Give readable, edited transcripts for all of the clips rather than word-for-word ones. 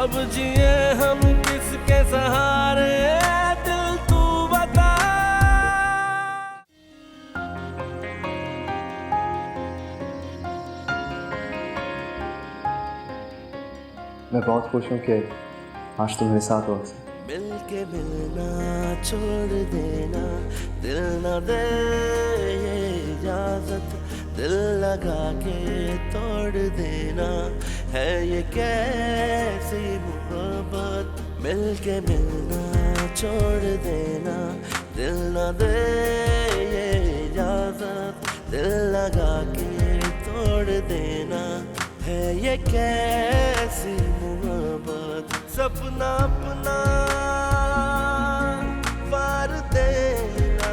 अब जिए हम किसके सहारे, दिल तू बता। मैं बहुत खुश हूँ कि आज तुम मेरे साथ हो। मिलके मिलना छोड़ देना, दिल न दे ये इजाजत, दिल लगा के तोड़ देना, है ये कैसी मोहब्बत। मिलके मिलना छोड़ देना, दिल न दे ये इजाजत, दिल लगा के तोड़ देना, है ये कैसी मोहब्बत। सपना अपना वार देना,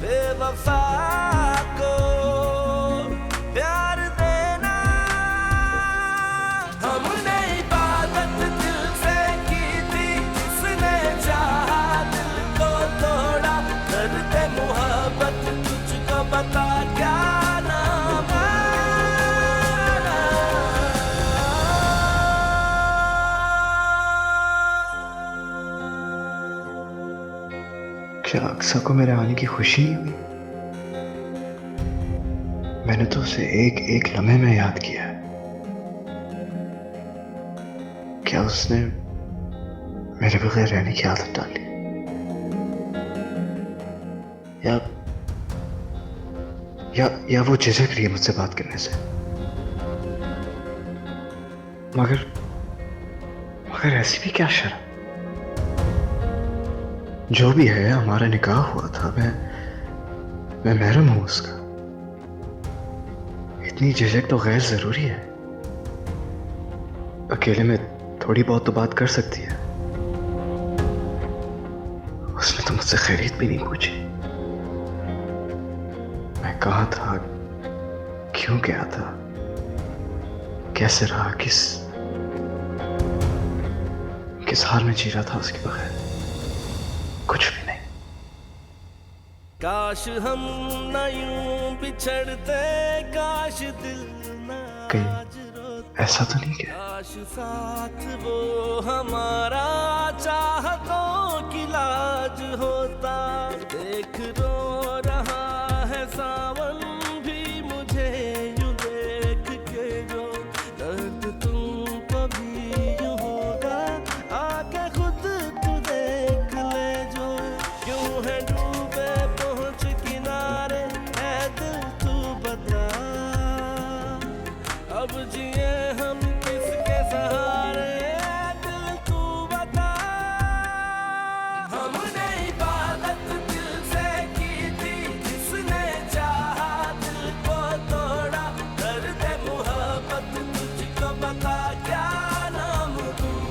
बेवफा को प्यार देना। हमने इबादत दिल से की थी, जिसने चाहा दिल को तोड़ा। दर्द मोहब्बत तुझको बता क्या नाम है। क्या अक्सा को मेरे आने की खुशी नहीं हुई? मैंने तो उसे एक एक लम्हे में याद किया है। क्या उसने मेरे बगैर रहने की आदत डाली, या वो झिझक रही है मुझसे बात करने से? मगर ऐसी भी क्या शर्म। जो भी है, हमारा निकाह हुआ था, मैं महरम हूं उसका। इतनी झिझक तो गैर जरूरी है। अकेले में थोड़ी बहुत तो बात कर सकती है। उसने तो मुझसे खैरियत भी नहीं पूछी। मैं कहाँ था, क्यों गया था, कैसे रहा, किस हाल में जी रहा था उसके बगैर, कुछ भी नहीं। काश हम न यूं बिछड़ते, काश दिल न आज रोता। ऐसा तो नहीं क्या? काश साथ वो हमारा चाहतों की लाज होता। देख रो रहा है सावन भी मुझे यूं देख के, जो दर्द तुमको भी यूं होगा, आके खुद तू देख ले जो। क्यों है डूबे पहुंच किनारे, है दिल तू बता। अब जिए हम किसके सहारे, दिल तू बता। हमने इबादत दिल से की थी, जिसने चाहा दिल को तोड़ा। दर्द मोहब्बत तुझको बता क्या नाम दूं।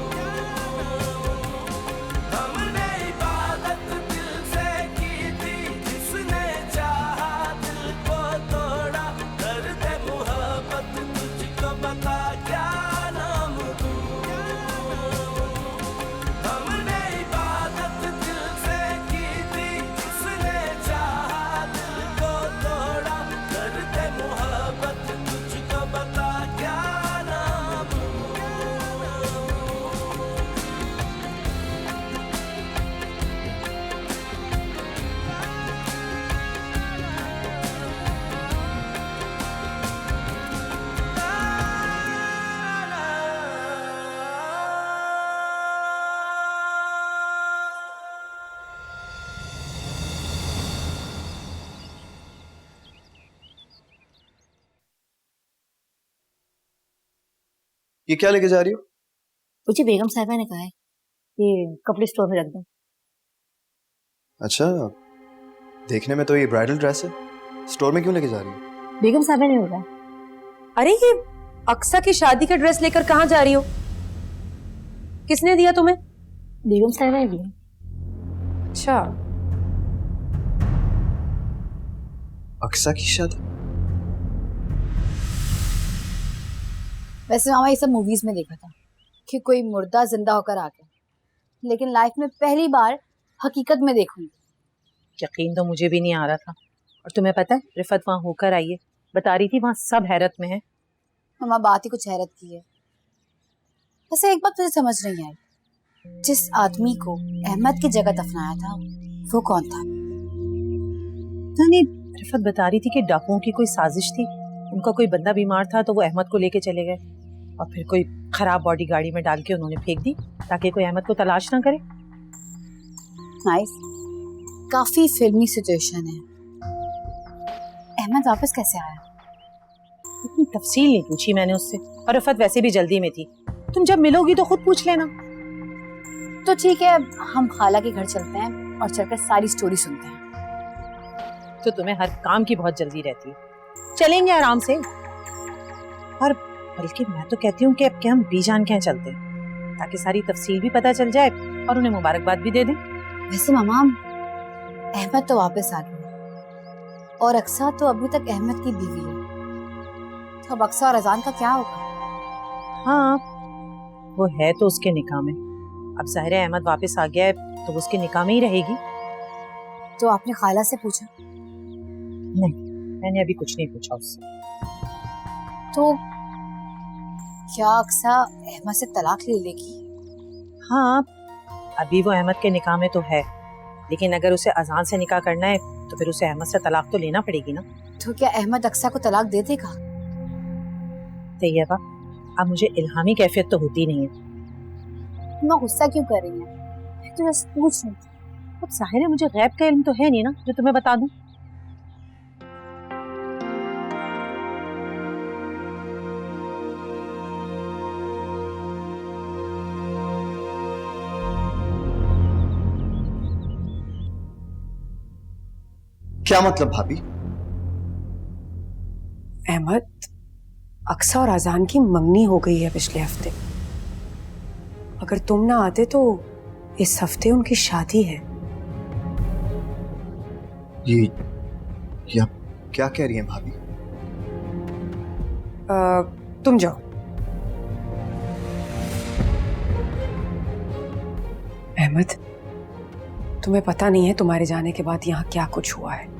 हमने इबादत दिल से की थी, जिसने चाहा दिल को तोड़ा। दर्द मोहब्बत तुझको बता क्या नाम दूं। हमने इबादत दिल से की थी, जिसने चाहा दिल को तोड़ा। दर्द मोहब्बत तुझको बता क्या नाम दूं। ये क्या लेके जा रही हो? मुझे बेगम साहिबा ने कहा है कि कपड़े स्टोर में रख दो। अच्छा, देखने में तो ये ब्राइडल ड्रेस है, स्टोर में क्यों लेके जा रही हो? बेगम साहिबा ने बोला। अरे ये अक्सा की शादी का ड्रेस लेकर कहाँ जा रही हो? किसने दिया तुम्हें? बेगम साहिबा ने दिया। अच्छा, अक्सा की शादी? वैसे मामा ये सब मूवीज में देखा था कि कोई मुर्दा जिंदा होकर आ गया, लेकिन लाइफ में पहली बार हकीकत में देखूंगी। यकीन तो मुझे भी नहीं आ रहा था। और तुम्हें पता है रिफत वहाँ होकर आई है, बता रही थी वहाँ सब हैरत में है। मामा बात ही कुछ हैरत की है। वैसे एक बात मुझे समझ नहीं आई, जिस आदमी को अहमद की जगह दफनाया था वो कौन था? नहीं, रिफत बता रही थी कि डाकुओं की कोई साजिश थी। उनका कोई बंदा बीमार था तो वो अहमद को लेके चले गए और फिर कोई खराब बॉडी गाड़ी में डाल के उन्होंने फेंक दी ताकि कोई अहमद को तलाश ना करे। नाइस, काफी फिल्मी सिचुएशन है। अहमद वापस कैसे आया? इतनी तफसील नहीं पूछी मैंने उससे, और रिफत वैसे भी जल्दी में थी। तुम जब मिलोगी तो खुद पूछ लेना। तो ठीक है, हम खाला के घर चलते हैं और चलकर सारी स्टोरी सुनते हैं। तो तुम्हें हर काम की बहुत जल्दी रहती है। चलेंगे आराम से, और बल्कि मैं तो कहती हूँ कि अब क्या हम बीजान के यहाँ चलते हैं ताकि सारी तफसील भी पता चल जाए और उन्हें मुबारकबाद भी दे दें। वैसे मामा, अहमद तो वापस आ गया और अक्सा तो अभी तक अहमद की बीवी है, तो अब अक्सा और अजान का क्या होगा? हाँ, वो है तो उसके निकाह में। अब ज़ाहिर है अहमद वापस आ गया है तो वो उसके निकाह में ही रहेगी। तो आपने खाला से पूछा? नहीं, मैंने अभी कुछ नहीं पूछा उससे। तो क्या अक्सा अहमद से तलाक ले लेगी? हाँ, अभी वो अहमद के निकाह में तो है, लेकिन अगर उसे अजान से निकाह करना है तो फिर उसे अहमद से तलाक तो लेना पड़ेगी ना। तो क्या अहमद अक्सा को तलाक दे देगा? तैयबा, अब मुझे इल्हामी कैफियत तो होती नहीं है। मैं गुस्सा क्यों कर रही है? मैं तो बस पूछ रही थी। अब ज़ाहिर है मुझे गैब का इल्म तो है नहीं ना जो तुम्हें बता दूं। क्या मतलब भाभी? अहमद, अक्सा और अजान की मंगनी हो गई है पिछले हफ्ते। अगर तुम ना आते तो इस हफ्ते उनकी शादी है। ये आप क्या कह रही हैं भाभी? तुम जाओ। अहमद, तुम्हें पता नहीं है तुम्हारे जाने के बाद यहाँ क्या कुछ हुआ है।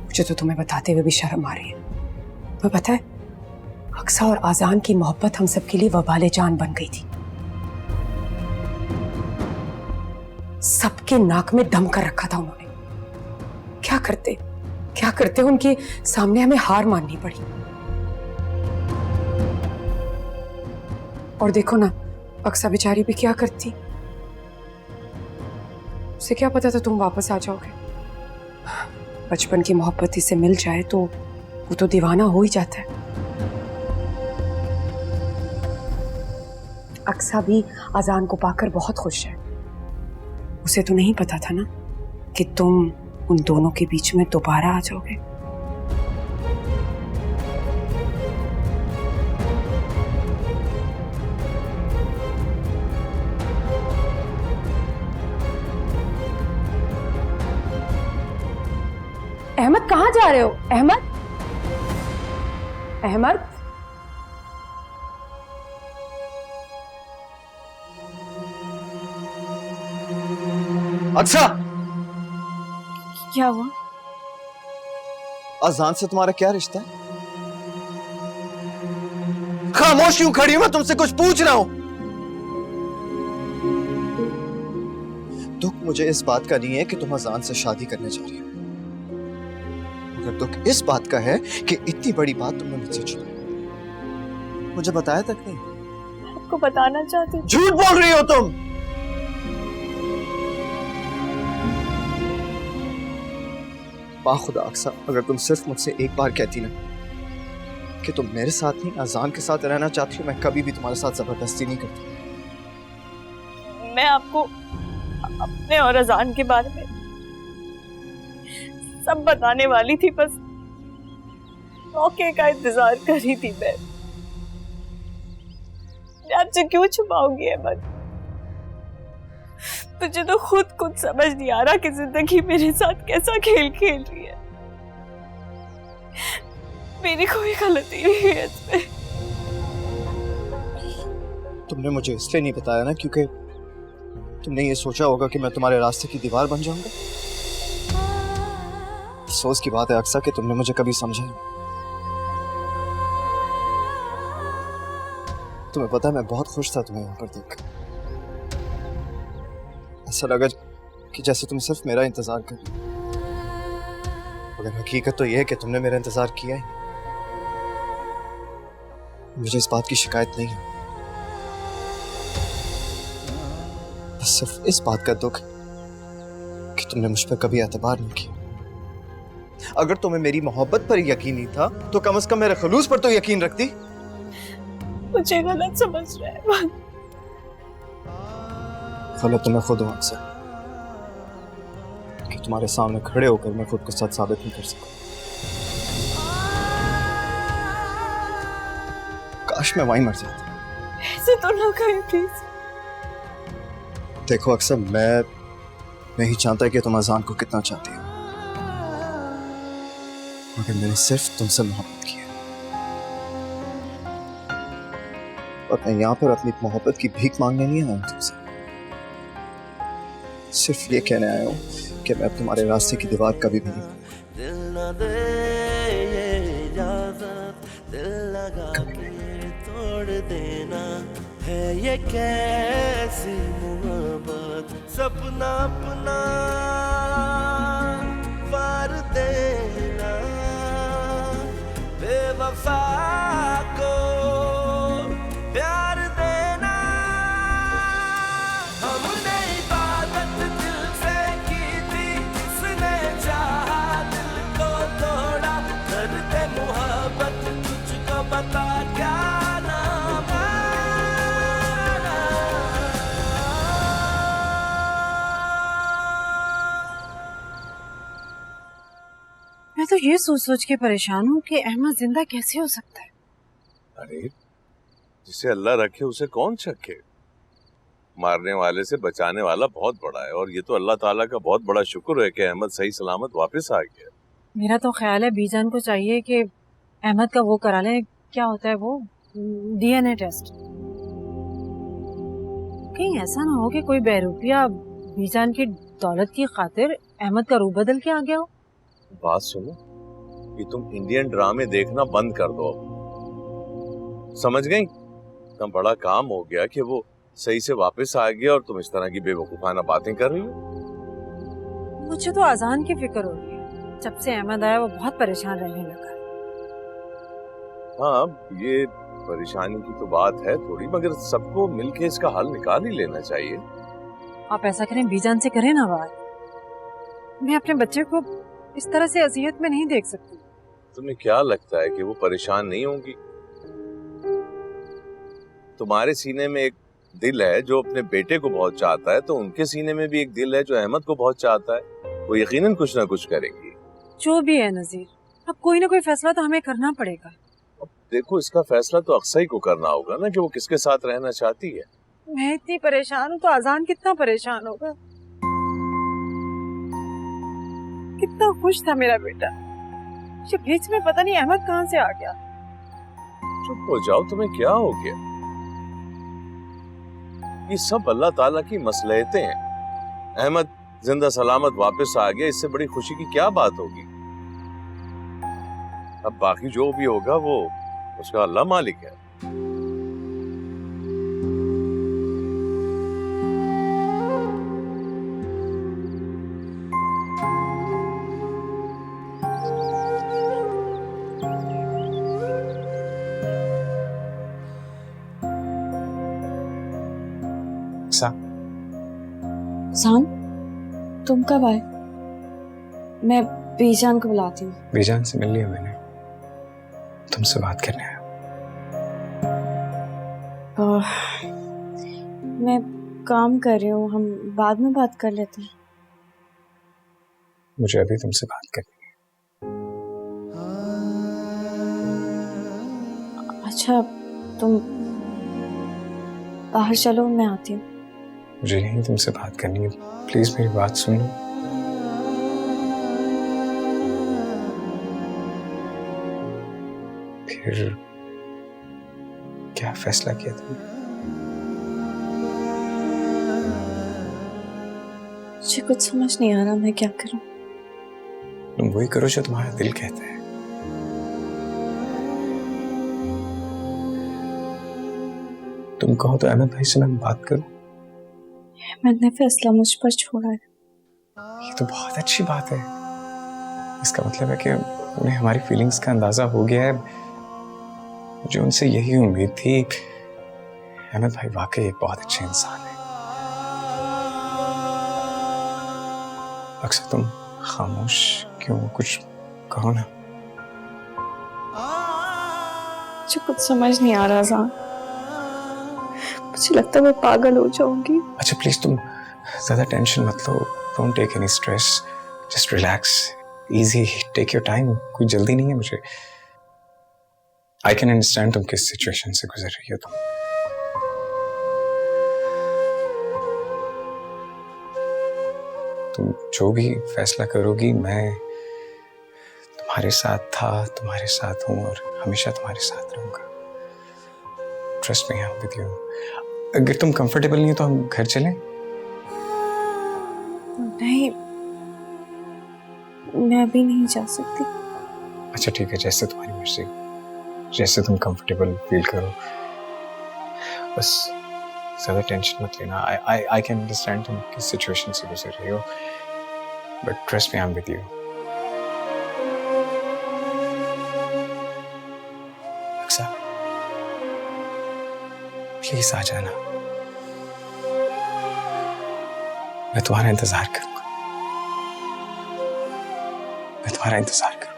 मुझे तो तुम्हें बताते हुए भी शर्म आ रही है। तुम्हें पता है, अक्सा और आजान की मोहब्बत हम सबके लिए वबाले जान बन गई थी। सबके नाक में दम कर रखा था उन्होंने। क्या करते उनके सामने हमें हार माननी पड़ी। और देखो ना, अक्सा बेचारी भी क्या करती। उसे क्या पता था तुम वापस आ जाओगे। बचपन की मोहब्बत इसे मिल जाए तो वो तो दीवाना हो ही जाता है। अक्सा भी अजान को पाकर बहुत खुश है। उसे तो नहीं पता था ना कि तुम उन दोनों के बीच में दोबारा आ जाओगे। अहमद, कहाँ जा रहे हो? अहमद, अहमद, अच्छा, क्या हुआ? अजान से तुम्हारा क्या रिश्ता है? खामोश क्यों खड़ी हूं? मैं तुमसे कुछ पूछ रहा हूं। दुख मुझे इस बात का नहीं है कि तुम अजान से शादी करने जा रही हो, मगर दुख इस बात का है कि इतनी बड़ी बात तुमने मुझसे छुपाई। मुझे बताया तक नहीं। आपको बताना चाहती हूँ। झूठ बोल रही हो तुम। खुदा अक्सा, अगर तुम सिर्फ मुझसे एक बार कहती ना कि तुम मेरे साथ नहीं अजान के साथ रहना चाहती हो, मैं कभी भी तुम्हारे साथ जबरदस्ती नहीं करती। मैं आपको अपने और अजान के बारे में सब बताने वाली थी, बस मौके का इंतजार कर रही थी। मैं आपसे क्यों छुपाऊंगी अहमद? मुझे तो खुद कुछ समझ नहीं आ रहा कि जिंदगी मेरे साथ कैसा खेल खेल रही है। मेरी कोई गलती नहीं है इसमें। तुमने मुझे इसलिए नहीं बताया ना क्योंकि तुमने ये सोचा होगा कि मैं तुम्हारे रास्ते की दीवार बन जाऊंगा। अफसोस की बात है अक्सा कि तुमने मुझे कभी समझा नहीं। तुम्हें पता है मैं बहुत खुश था तुम्हें यहाँ पर देख। ऐसा लगा कि जैसे तुम सिर्फ मेरा इंतजार कर रही हो, मगर हकीकत तो यह है कि तुमने मेरा इंतजार किया ही नहीं। मुझे इस बात की शिकायत नहीं है, बस सिर्फ इस बात का दुख कि तुमने मुझ पर कभी एतबार नहीं किया। अगर तुम्हें मेरी मोहब्बत पर यकीन नहीं था तो कम से कम मेरे खलूस पर तो यकीन रखती। मुझे गलत समझ रहा है। गलत तो मैं खुद हूं अक्सर, कि तुम्हारे सामने खड़े होकर मैं खुद को सच साबित नहीं कर सकूं। काश मैं वहीं मर जाता। ऐसे तो ना करें प्लीज। देखो अक्सर, मैं नहीं चाहता कि तुम अजान को कितना चाहती हो, मगर मैंने सिर्फ तुमसे मोहब्बत की है और मैं यहाँ पर अपनी मोहब्बत की भीख मांगने नहीं आया हूँ तुमसे। सिर्फ ये कहने आया हूँ कि मैं तुम्हारे रास्ते की दीवार कभी भी नहीं। दिल न दे ये इजाजत, दिल लगा के तोड़ देना है ये कैसी मोहब्बत। सपना अपना वार देना, बेवफा को प्यार देना। हमने इबादत दिल से की थी, उसने चाहा दिल को तोड़ा। दर्द मोहब्बत तुझको बता क्या नाम आना। मैं तो ये सोच सोच के परेशान हूँ कि अहमद जिंदा कैसे हो सकता है। अरे जिसे अल्लाह रखे उसे कौन छके। मारने वाले से बचाने वाला बहुत बड़ा है, और ये तो अल्लाह ताला का बहुत बड़ा शुक्र है कि अहमद सही सलामत वापस आ गया। मेरा तो ख्याल है बीजान को चाहिए कि अहमद का वो करा लें, क्या होता है वो, DNA टेस्ट। कहीं ऐसा ना हो कि कोई बेरूपिया बीजान की दौलत की खातिर अहमद का रूह बदल के आ गया हो। बात सुनो, कि तुम इंडियन ड्रामे देखना बंद कर दो। समझ गई? इतना बड़ा काम हो गया कि वो सही से वापस आ गया और तुम इस तरह की बेवकूफाना बातें कर रही हो। मुझे तो अजान की फिक्र हो रही है। जब से अहमद आया वो बहुत परेशान रहने लगा। हाँ, ये परेशानी की तो बात है थोड़ी, मगर सबको मिलके इसका हल निकाल ही लेना चाहिए। आप ऐसा करें, बीजान से करें ना बात। मैं अपने बच्चे को इस तरह से अजियत में नहीं देख सकती। तुम्हें क्या लगता है कि वो परेशान नहीं होंगी? तुम्हारे सीने में एक दिल है जो अपने बेटे को बहुत चाहता है, तो उनके सीने में भी एक दिल है जो अहमद को बहुत चाहता है। वो यकीनन कुछ ना कुछ करेंगी। जो भी है नजीर, अब कोई ना कोई फैसला तो हमें करना पड़ेगा। अब देखो, इसका फैसला तो अक्सई को करना होगा ना कि वो किसके साथ रहना चाहती है। मैं इतनी परेशान हूँ तो अजान कितना परेशान होगा। कितना खुश था मेरा बेटा, ये बीच में पता नहीं अहमद कहाँ से आ गया। चुप हो जाओ, तुम्हें क्या हो गया? ये सब अल्लाह ताला की मसलहतें हैं। अहमद जिंदा सलामत वापस आ गया, इससे बड़ी खुशी की क्या बात होगी? अब बाकी जो भी होगा वो उसका अल्लाह मालिक है। जान, तुम कब आए? मैं बीजान को बुलाती हूँ। बीजान से मिल लिया मैंने, तुमसे बात करने आया। मैं काम कर रही हूँ, हम बाद में बात कर लेते हैं। मुझे अभी तुमसे बात करनी है। अच्छा, तुम बाहर चलो, मैं आती हूँ। मुझे यहीं तुमसे बात करनी है, प्लीज मेरी बात सुन लो। फिर क्या फैसला किया तुमने? मुझे कुछ समझ नहीं आ रहा, मैं क्या करूं। तुम वही करो जो तुम्हारा दिल कहता है। तुम कहो तो अहमद भाई से मैं बात करूं। मैंने फैसला मुझ पर छोड़ा है। ये तो बहुत अच्छी बात है। इसका मतलब है कि उन्हें हमारी फीलिंग्स का अंदाजा हो गया है। मुझे उनसे यही उम्मीद थी। अहमद भाई वाकई एक बहुत अच्छे इंसान है। अक्सर तुम खामोश क्यों, कुछ कहो ना। मुझे कुछ समझ नहीं आ रहा जान। मुझे लगता है मैं पागल हो जाऊंगी। अच्छा प्लीज तुम ज्यादा टेंशन मत लो। Don't take any stress, just relax, easy, take your time. कोई जल्दी नहीं है मुझे। आई कैन अंडरस्टैंड तुम किस सिचुएशन से गुजर रही हो। तुम जो भी फैसला करोगी, मैं तुम्हारे साथ था, तुम्हारे साथ हूं और हमेशा तुम्हारे साथ रहूंगा। Trust me, I am with you. अगर तुम कंफर्टेबल नहीं हो तो हम घर चलें। नहीं, मैं अभी नहीं जा सकती। अच्छा ठीक है, जैसे तुम्हारी मर्जी, जैसे तुम कंफर्टेबल फील करो। बस ज्यादा टेंशन मत लेना। आई कैन अंडरस्टैंड तुम किस सिचुएशन से गुजर रही हो, but trust me, I am with you. Aksa please आ जाना, मैं तुम्हारा इंतजार करूंगा। मैं तुम्हारा इंतजार करूंगा।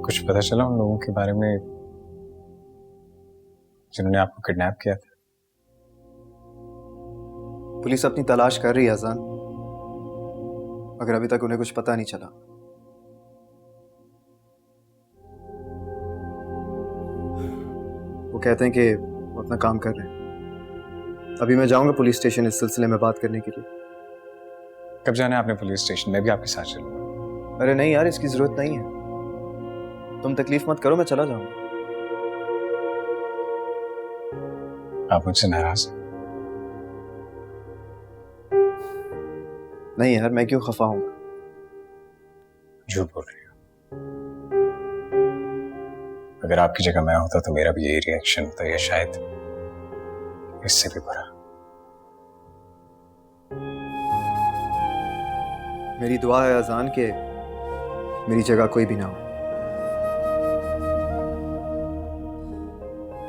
कुछ पता चला उन लोगों के बारे में जिन्होंने आपको किडनैप किया था? पुलिस अपनी तलाश कर रही है अजान, मगर अभी तक उन्हें कुछ पता नहीं चला। वो कहते हैं कि वो अपना काम कर रहे हैं। अभी मैं जाऊंगा पुलिस स्टेशन इस सिलसिले में बात करने के लिए। कब जाना है आपने पुलिस स्टेशन? मैं भी आपके साथ चलूंगा। अरे नहीं यार, इसकी जरूरत नहीं है। तुम तकलीफ मत करो, मैं चला जाऊंगा। आप मुझसे नाराज हैं? नहीं यार, मैं क्यों खफा हूंगा? झूठ बोल रही हो। अगर आपकी जगह मैं होता तो मेरा भी यही रिएक्शन होता, या शायद इससे भी बुरा। मेरी दुआ है अजान के मेरी जगह कोई भी ना हो।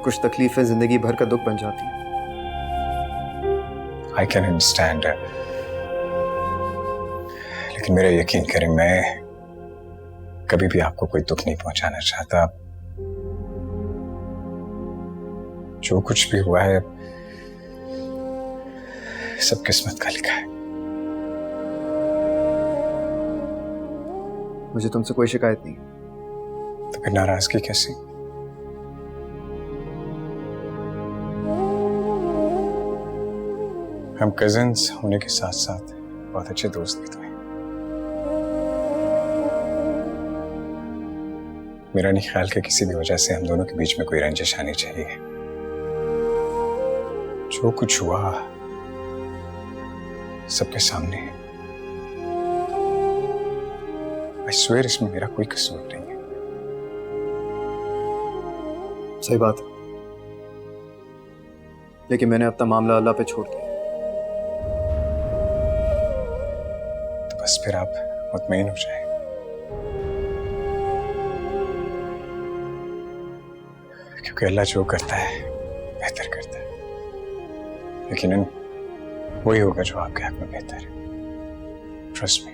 कुछ तकलीफें जिंदगी भर का दुख बन जाती हैं। आई कैन अंडरस्टैंड, लेकिन मेरा यकीन करें, मैं कभी भी आपको कोई दुख नहीं पहुंचाना चाहता। जो कुछ भी हुआ है सब किस्मत का लिखा है। मुझे तुमसे कोई शिकायत नहीं। तो फिर नाराजगी कैसी? हम कजिन्स होने के साथ साथ बहुत अच्छे दोस्त भी तो हैं। मेरा नहीं ख्याल कि किसी भी वजह से हम दोनों के बीच में कोई रंजिश आनी चाहिए। जो कुछ हुआ सबके सामने है। I swear इसमें मेरा कोई कसूर नहीं है। सही बात है, लेकिन मैंने अपना मामला अल्लाह पे छोड़ दिया। तो बस फिर आप मुतमईन हो जाएं। क्योंकि अल्लाह जो करता है बेहतर करता है। यकीनन वही होगा जो आपके हक में बेहतर है। Trust me.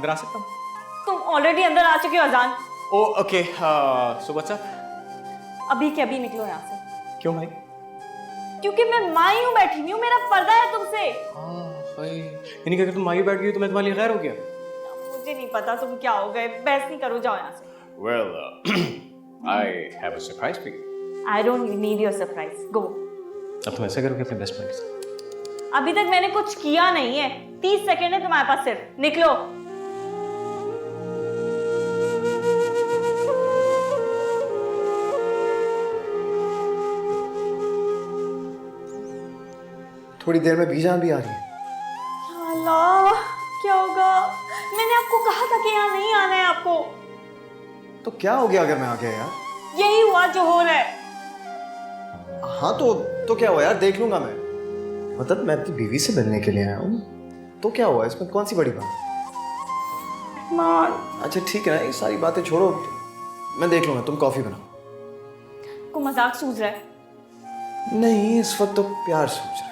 अंदर आ सकता हूँ? तुम ऑलरेडी अंदर आ चुके हो अजान। ओ ओके, सो व्हाट्स अप? अभी के अभी निकलो यहाँ से। क्यों भाई? क्योंकि मैं माई हूँ, बैठी हुई हूँ, मेरा पर्दा है तुमसे। भाई यानी कि अगर तुम माई बैठ गई तो मैं तुम्हारे लिए गैर हो गया? मुझे नहीं पता तुम क्या हो गए, बहस नहीं करो, जाओ यहाँ से। Well, I have a surprise for you. I don't need your surprise. Go. अब तुम ऐसा करोगे अपने बेस्ट फ्रेंड के साथ? अभी तक मैंने कुछ किया नहीं है। 30 सेकंड है तुम्हारे पास, सिर्फ निकलो। थोड़ी देर में बीजान भी आ रही है। अल्लाह, क्या होगा? मैंने आपको कहा था कि यहाँ नहीं आना है आपको। तो क्या हो गया अगर मैं आ गया यार? यही हुआ जो हो रहा है। हाँ तो क्या हुआ यार, देख लूंगा मैं। मतलब मैं अपनी बीवी से मिलने के लिए आया हूँ, तो क्या हुआ, इसमें कौन सी बड़ी बात? मान। अच्छा ठीक है ना, ये सारी बातें छोड़ो, मैं देख लूंगा, तुम कॉफी बनाओ। को मजाक सूझ रहा है? नहीं, इस वक्त तो प्यार सूझ रहा है।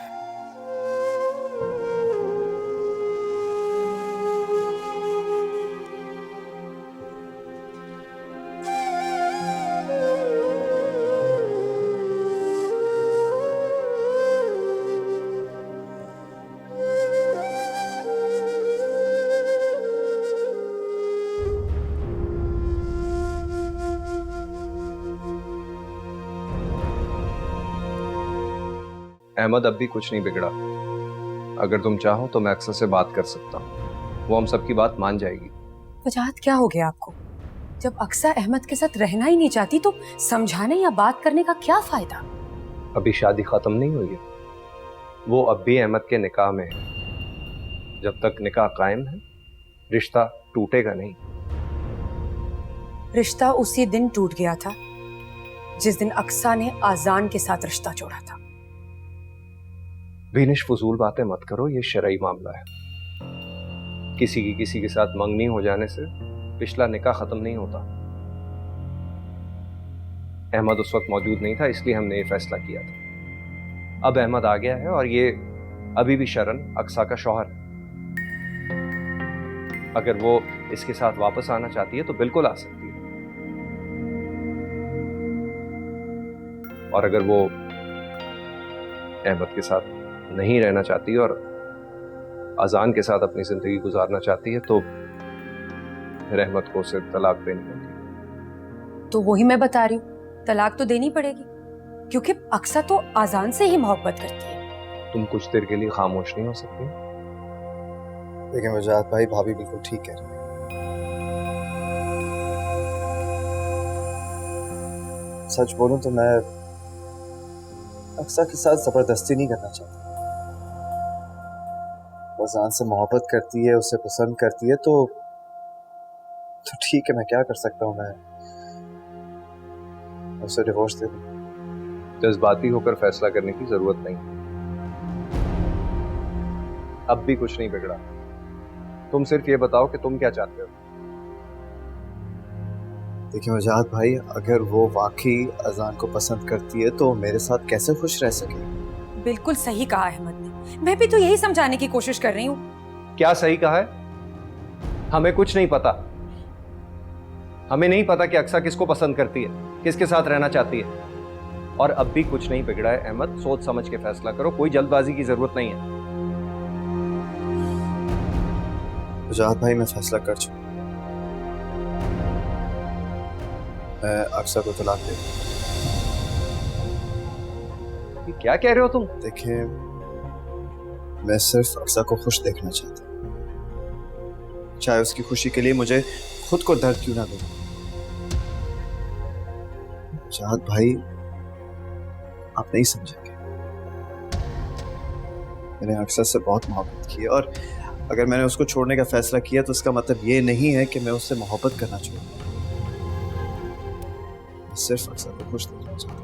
अहमद, अब भी कुछ नहीं बिगड़ा। अगर तुम चाहो तो मैं अक्सर से बात कर सकता हूँ, वो हम सबकी बात मान जाएगी। वजाहत क्या हो गया आपको? जब अक्सा अहमद के साथ रहना ही नहीं चाहती तो समझाने या बात करने का क्या फायदा? अभी शादी खत्म नहीं हुई है, वो अब भी अहमद के निकाह में है। जब तक निकाह कायम है, रिश्ता टूटेगा नहीं। रिश्ता उसी दिन टूट गया था जिस दिन अक्सा ने आजान के साथ रिश्ता जोड़ा था। बीनिश, फजूल बातें मत करो, ये शरई मामला है। किसी की किसी के साथ मंगनी हो जाने से पिछला निकाह खत्म नहीं होता। अहमद उस वक्त मौजूद नहीं था, इसलिए हमने ये फैसला किया था। अब अहमद आ गया है और ये अभी भी शरण अक्सा का शौहर है। अगर वो इसके साथ वापस आना चाहती है तो बिल्कुल आ सकती है, और अगर वो अहमद के साथ नहीं रहना चाहती और अजान के साथ अपनी जिंदगी गुजारना चाहती है तो रहमत को उसे तलाक देनी होगी। तो वही मैं बता रही हूँ, तलाक तो देनी पड़ेगी, क्योंकि अक्सा तो आजान से ही मोहब्बत करती है। तुम कुछ देर के लिए खामोश नहीं हो सकती? लेकिन वजाहत भाई, भाभी बिल्कुल ठीक कह रही है। सच बोलूं तो मैं अक्सा के साथ जबरदस्ती नहीं करना चाहता। अजान से मोहब्बत करती है, उसे पसंद करती है, तो ठीक है, मैं क्या कर सकता हूँ, मैं उसे डिवोर्स दे दूं। जज्बाती होकर फैसला करने की जरूरत नहीं। अब भी कुछ नहीं बिगड़ा। तुम सिर्फ ये बताओ कि तुम क्या चाहते हो। देखिए वजाहत भाई, अगर वो वाकई अजान को पसंद करती है तो मेरे साथ कैसे खुश रह सके? बिल्कुल सही कहा अहमद ने, मैं भी तो यही समझाने की कोशिश कर रही हूँ। क्या सही कहा है? हमें कुछ नहीं पता। हमें नहीं पता कि अक्सा किसको पसंद करती है, किसके साथ रहना चाहती है। और अब भी कुछ नहीं बिगड़ा है अहमद, सोच समझ के फैसला करो, कोई जल्दबाजी की जरूरत नहीं है। वजाहत भाई, मैं फैसला कर चुका, मैं अक्सा को तलाक दे दूंगा। क्या कह रहे हो तुम? देखिए, मैं सिर्फ अक्सा को खुश देखना चाहता हूँ, चाहे उसकी खुशी के लिए मुझे खुद को दर्द क्यों ना दे। वजाहत भाई, आप नहीं समझेंगे, मैंने अक्सा से बहुत मोहब्बत की है, और अगर मैंने उसको छोड़ने का फैसला किया तो इसका मतलब ये नहीं है कि मैं उससे मोहब्बत करना चाहता हूँ। मैं सिर्फ अक्सा को खुश देखना चाहता हूँ।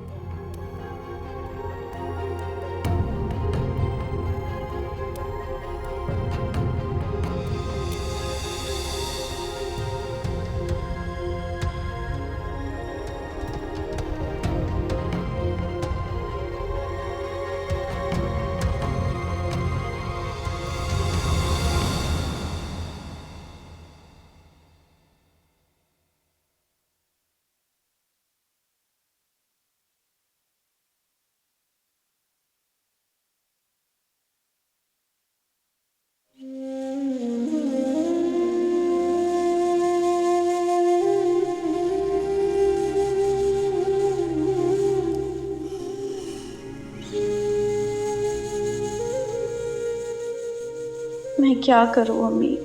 क्या करूं अम्मी?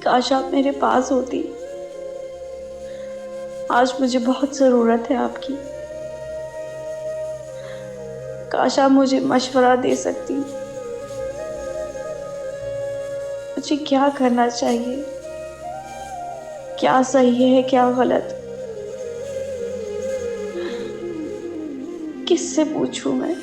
काश आप मेरे पास होती। आज मुझे बहुत जरूरत है आपकी। काश आप मुझे मशवरा दे सकती। मुझे क्या करना चाहिए, क्या सही है क्या गलत, किससे पूछूं मैं?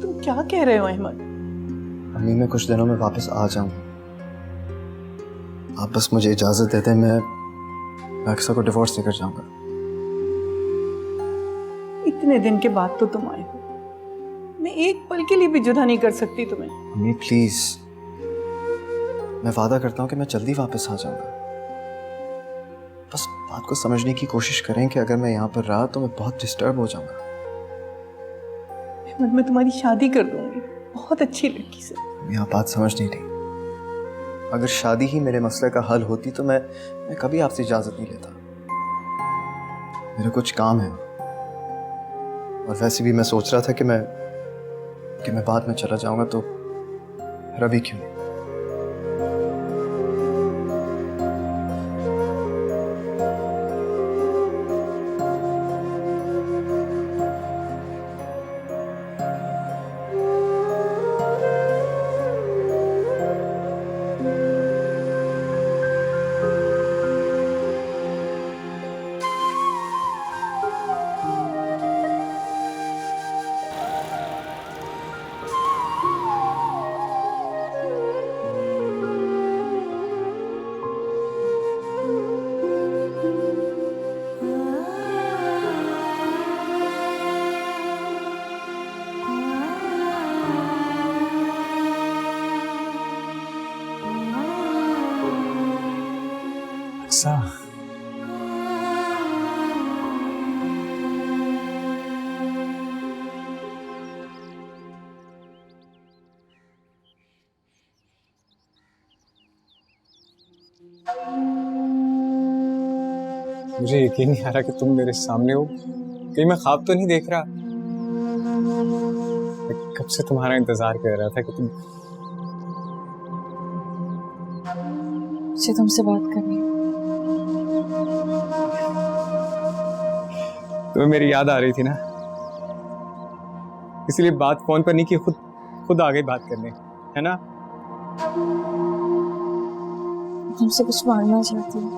तुम क्या कह रहे हो अहमद? अम्मी मैं कुछ दिनों में वापस आ जाऊंगा। आप बस मुझे इजाजत देते हैं, मैं अक्सर को डिवोर्स देकर जाऊंगा। इतने दिन के बाद तो तुम आए हो, मैं एक पल के लिए भी जुदा नहीं कर सकती तुम्हें। अम्मी प्लीज, मैं वादा करता हूँ कि मैं जल्दी वापस आ जाऊंगा। बस बात को समझने की कोशिश करें कि अगर मैं यहाँ पर रहा तो मैं बहुत डिस्टर्ब हो जाऊंगा। अहमद मैं तुम्हारी शादी कर दूंगी बहुत अच्छी लड़की से। यहाँ बात समझ नहीं रही। अगर शादी ही मेरे मसले का हल होती तो मैं कभी आपसे इजाजत नहीं लेता। मेरा कुछ काम है, और वैसे भी मैं सोच रहा था कि मैं बाद में चला जाऊंगा, तो फिर अभी क्यों? अक्सा, मुझे यकीन नहीं आ रहा कि तुम मेरे सामने हो। कहीं मैं ख्वाब तो नहीं देख रहा? मैं कब से तुम्हारा इंतजार कर रहा था कि तुम। मुझे तुमसे बात करनी है। तुम्हें मेरी याद आ रही थी ना, इसलिए बात फोन पर नहीं की, खुद आ गई बात करने, है ना? तुमसे कुछ मांगना चाहती हूँ।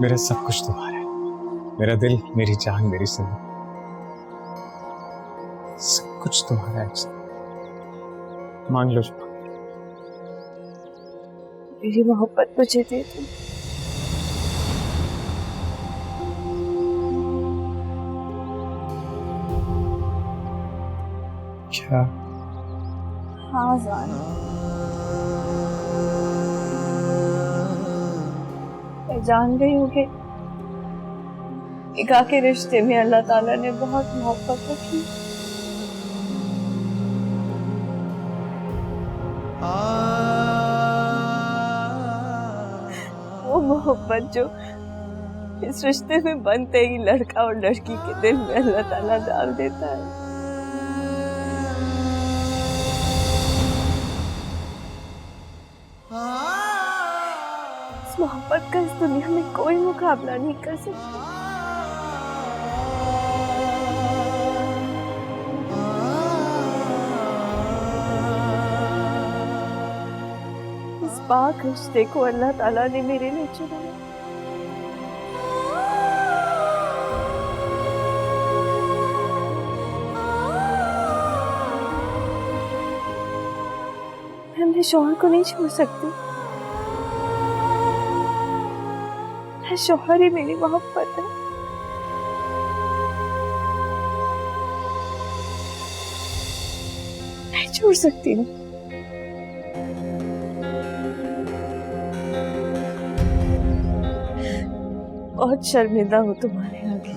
मेरा सब कुछ तुम्हारा है, मेरा दिल, मेरी जान, मेरी जिंदगी, सब कुछ तुम्हारा है। मांग लो जो। मेरी मोहब्बत मुझे दे दो। क्या? हाँ जान, मैं जान गई हूँ कि निकाह के रिश्ते में अल्लाह ताला ने बहुत मोहब्बत रखी। वो मोहब्बत जो इस रिश्ते में बनते ही लड़का और लड़की के दिल में अल्लाह ताला डाल देता है। इस मोहब्बत का इस दुनिया में कोई मुकाबला नहीं कर सकता। इस पाक रिश्ते को अल्लाह ताला ने मेरे लिए चुना है। मैं अपने शौहर को नहीं छोड़ सकती। शौहर ही मेरी मोहब्बत है। नहीं छोड़ सकती हूँ। बहुत शर्मिंदा हूँ तुम्हारे आगे।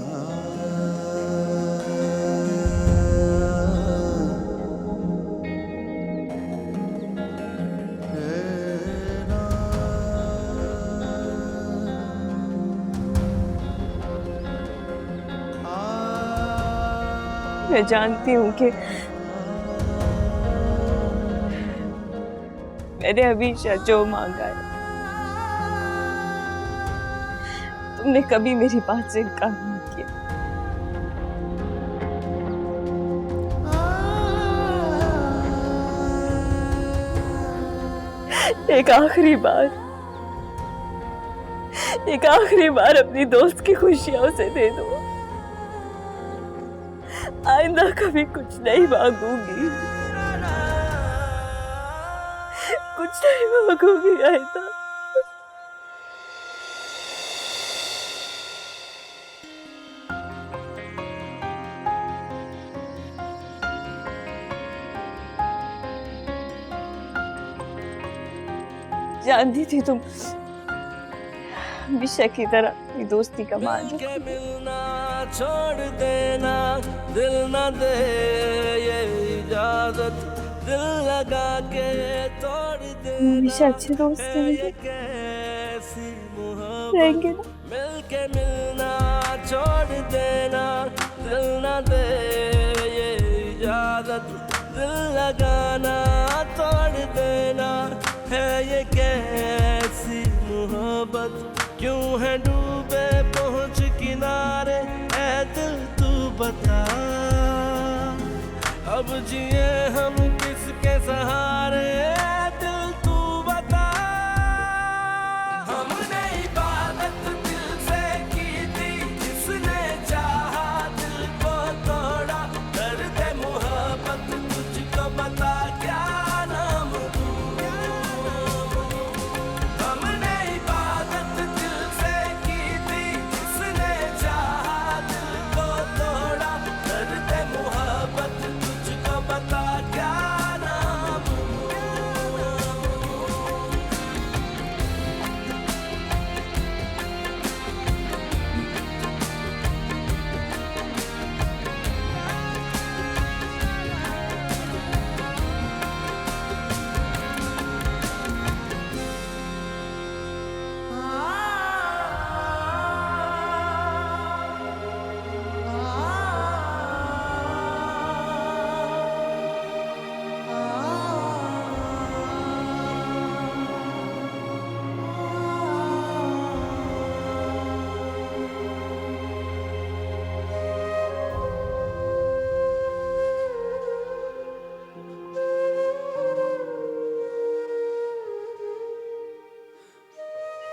मैं जानती हूँ कि मैंने हमेशा जो मांगा है तुमने कभी मेरी बात से इनकार नहीं किया। एक आखिरी बार अपनी दोस्त की खुशियां उसे दे दो। आइंदा कभी कुछ नहीं मांगूंगी, कुछ नहीं मांगूंगी आइंदा। जानती थी तुम हमेशा की तरह अपनी दोस्ती का मान के मिलना छोड़ देना, दिल न दे ये इजाजत, दिल लगा के तोड़ देना। हमेशा अच्छे दोस्त रहेंगे रहेंगे ना? मिल के मिलना छोड़ देना, दिल न दे ये इजाजत, दिल लगाना तोड़ देना। है ये कैसी मोहब्बत, क्यों है डूबे पहुंच किनारे, ऐ दिल तू बता। अब जिए हम किसके सहारे, ऐ दिल तू बता। हमने इबादत दिल से की थी, जिसने चाहा दिल को तोड़ा। दर्द मोहब्बत तुझको बता, क्या नाम दूं। हमने इबादत दिल से की थी, जिसने चाहा दिल को तोड़ा। दर्द मोहब्बत तुझको बता, क्या नाम दूं।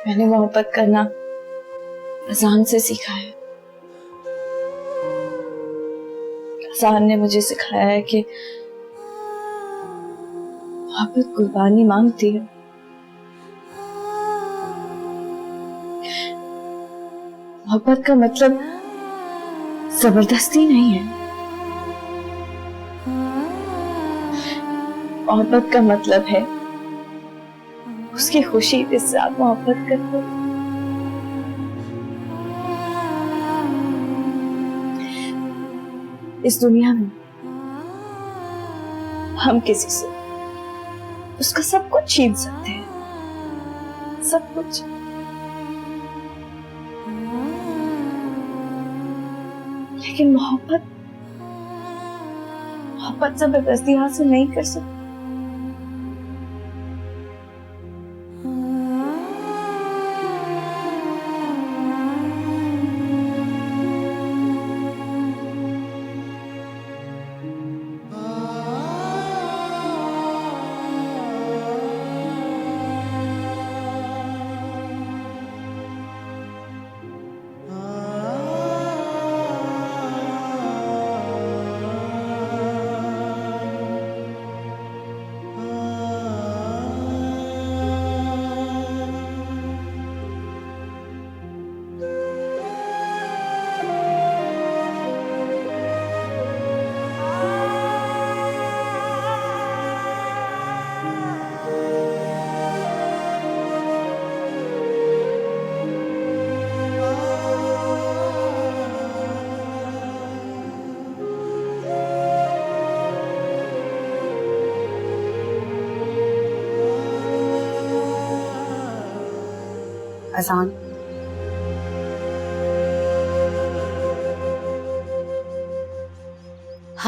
मैंने मोहब्बत करना अजान से सीखा है। अजान ने मुझे सिखाया है कि मोहब्बत कुर्बानी मांगती है। मोहब्बत का मतलब जबरदस्ती नहीं है। मोहब्बत का मतलब है उसकी खुशी के साथ मोहब्बत करना। इस दुनिया में हम किसी से उसका सब कुछ छीन सकते हैं, सब कुछ। लेकिन मोहब्बत जबरदस्ती हासिल नहीं कर सकते। अजान,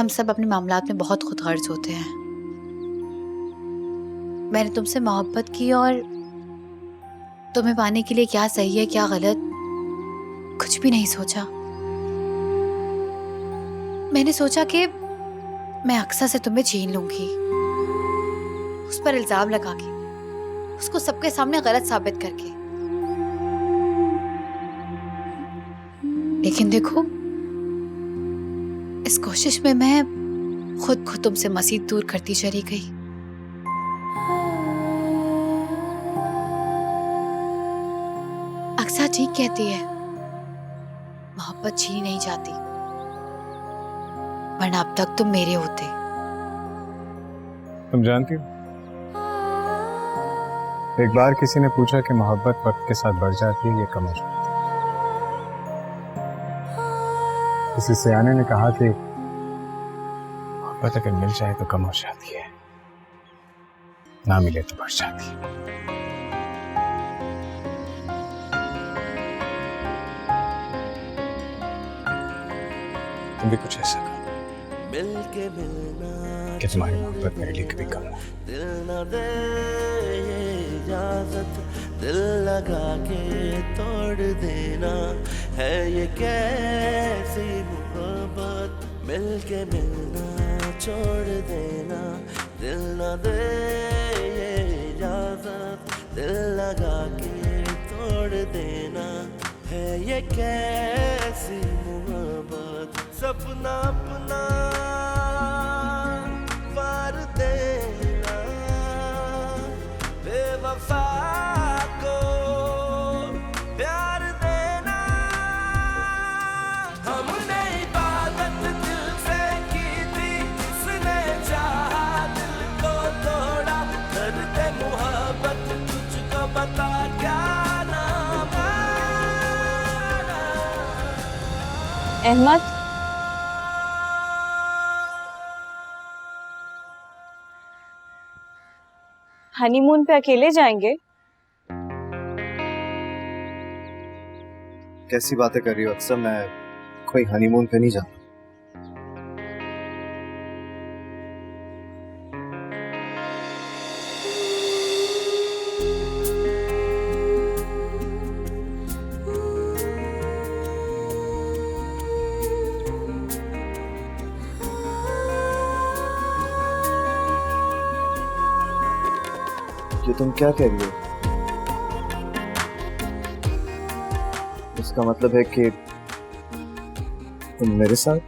हम सब अपने मामलात में बहुत खुद गर्ज होते हैं। मैंने तुमसे मोहब्बत की और तुम्हें पाने के लिए क्या सही है क्या गलत कुछ भी नहीं सोचा। मैंने सोचा कि मैं अक्सा से तुम्हें छीन लूंगी, उस पर इल्जाम लगा के, उसको सबके सामने गलत साबित करके। लेकिन देखो, इस कोशिश में मैं खुद को तुमसे मजीद दूर करती चली गई। अक्सा ठीक कहती है, मोहब्बत छीनी नहीं जाती, वरना अब तक तुम मेरे होते। तुम जानती हो, एक बार किसी ने पूछा कि मोहब्बत वक्त के साथ बढ़ जाती है या कम हो जाती है। किसी सियाने ने कहा कि मोहब्बत अगर मिल जाए तो कम हो जाती है, ना मिले तो बढ़ जाती है। तुम भी कुछ ऐसा करो मिलके मिलना कि तुम्हारी मोहब्बत मेरे लिए कभी कम हो। दिल न दे ये इजाजत, दिल लगा के तोड़ देना है ये कैसी मोहब्बत। मिलके मिलना छोड़ देना, दिल न दे ये इजाजत, दिल लगा के तोड़ देना है ये कैसी मोहब्बत। सपना अपना वार देना, बेवफा को प्यार देना। हमने इबादत दिल से की थी, उसने चाहा दिल को तोड़ा। दर्द मोहब्बत तुझको बता क्या नाम आना। अहमद, हनीमून पे अकेले जाएंगे? कैसी बातें कर रही हो अक्सर, मैं कोई हनीमून पे नहीं जाता। ये तुम क्या कह रही हो? इसका मतलब है कि तुम मेरे साथ?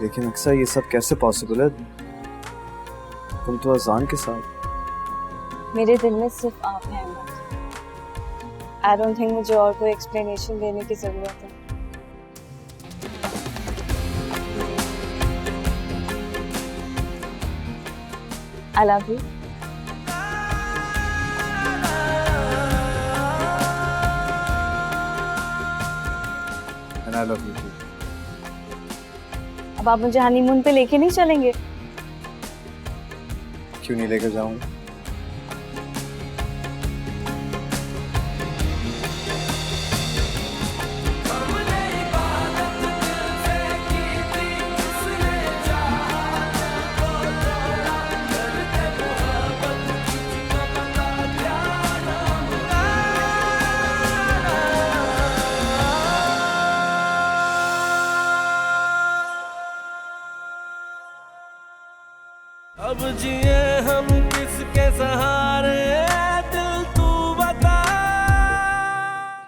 लेकिन अक्सर ये सब कैसे पॉसिबल है? तुम तो अजान के साथ। मेरे दिल में सिर्फ आप हैं अहमद। आई डोंट थिंक मुझे और कोई एक्सप्लेनेशन देने की जरूरत है। I love you. And I love you too. अब आप मुझे हनीमून पे लेके नहीं चलेंगे? क्यों नहीं लेकर जाऊंगा? अब जिए हम किसके सहारे।